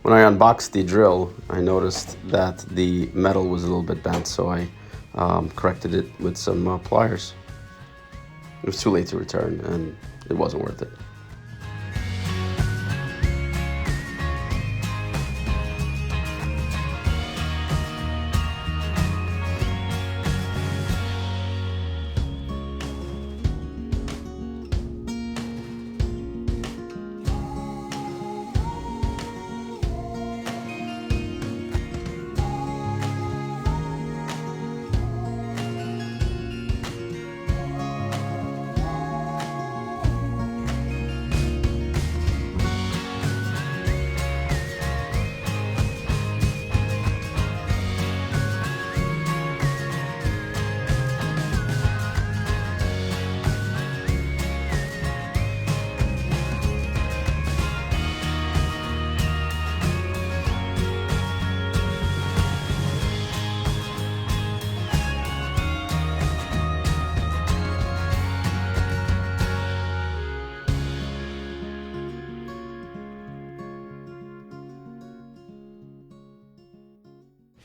When I unboxed the drill, I noticed that the metal was a little bit bent, so I corrected it with some pliers. It was too late to return, and it wasn't worth it.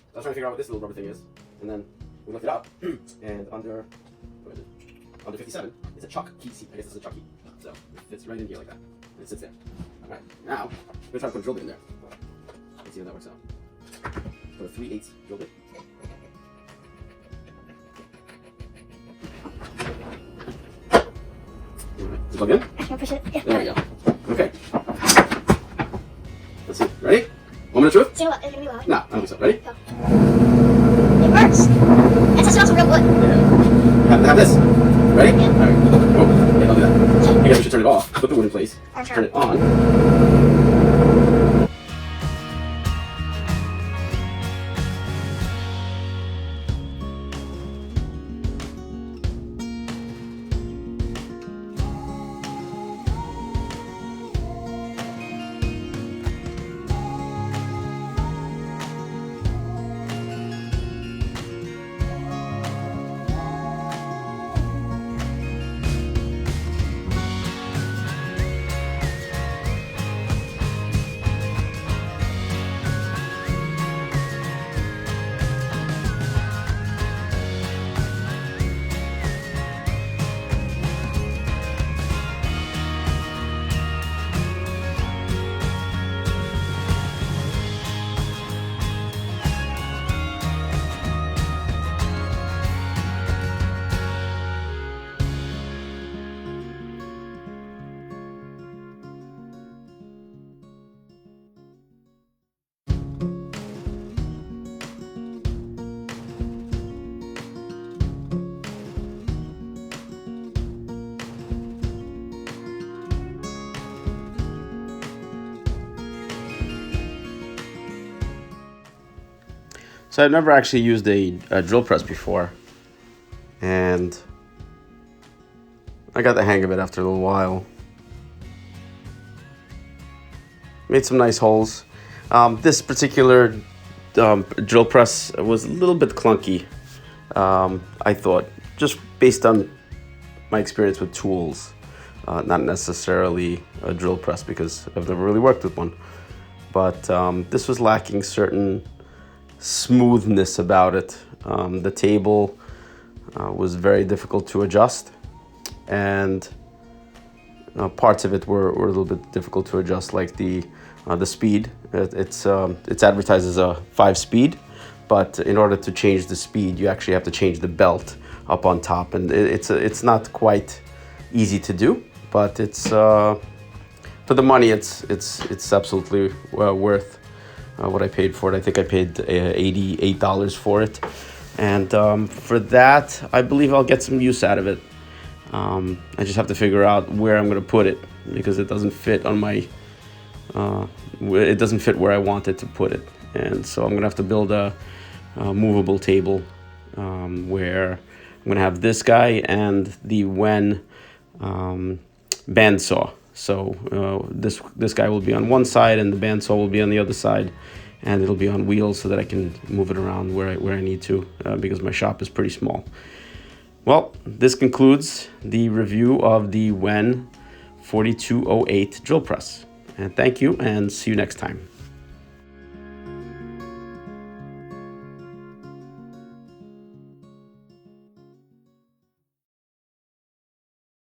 I was trying to figure out what this little rubber thing is, and then we looked it up, and under 57, it's a chuck key seat. I guess it's a chuck key. So it fits right in here like that, and it sits there. All right, now I'm gonna try to put a drill bit in there. Let's see how that works out. Put a 3/8 drill bit. Is it plugged in? I can push it. Yeah. There we go. Okay. Let's see. Ready? Moment of truth? See what? It's gonna be loud. No, I don't think so. Ready? Go. It works. It smells real good. Yeah. Have this. Ready? Yeah. All right. Oh, yeah, I'll do that. I guess we should turn it off. Put the wood in place. I'm sure. Turn it on. So I've never actually used a drill press before, and I got the hang of it after a little while. Made some nice holes. This particular drill press was a little bit clunky, I thought, just based on my experience with tools, not necessarily a drill press because I've never really worked with one. But this was lacking certain smoothness about it. The table was very difficult to adjust, and parts of it were a little bit difficult to adjust, like the speed. It's advertised as a 5-speed, but in order to change the speed, you actually have to change the belt up on top, and it's not quite easy to do, but it's for the money, it's absolutely worth what I paid for it. I think I paid $88 for it, and for that, I believe I'll get some use out of it. I just have to figure out where I'm going to put it, because it doesn't fit on my it doesn't fit where I wanted to put it, and so I'm going to have to build a movable table where I'm going to have this guy and the WEN bandsaw. So this guy will be on one side and the bandsaw will be on the other side, and it'll be on wheels so that I can move it around where I need to, because my shop is pretty small. Well, this concludes the review of the WEN 4208 drill press. And thank you, and see you next time.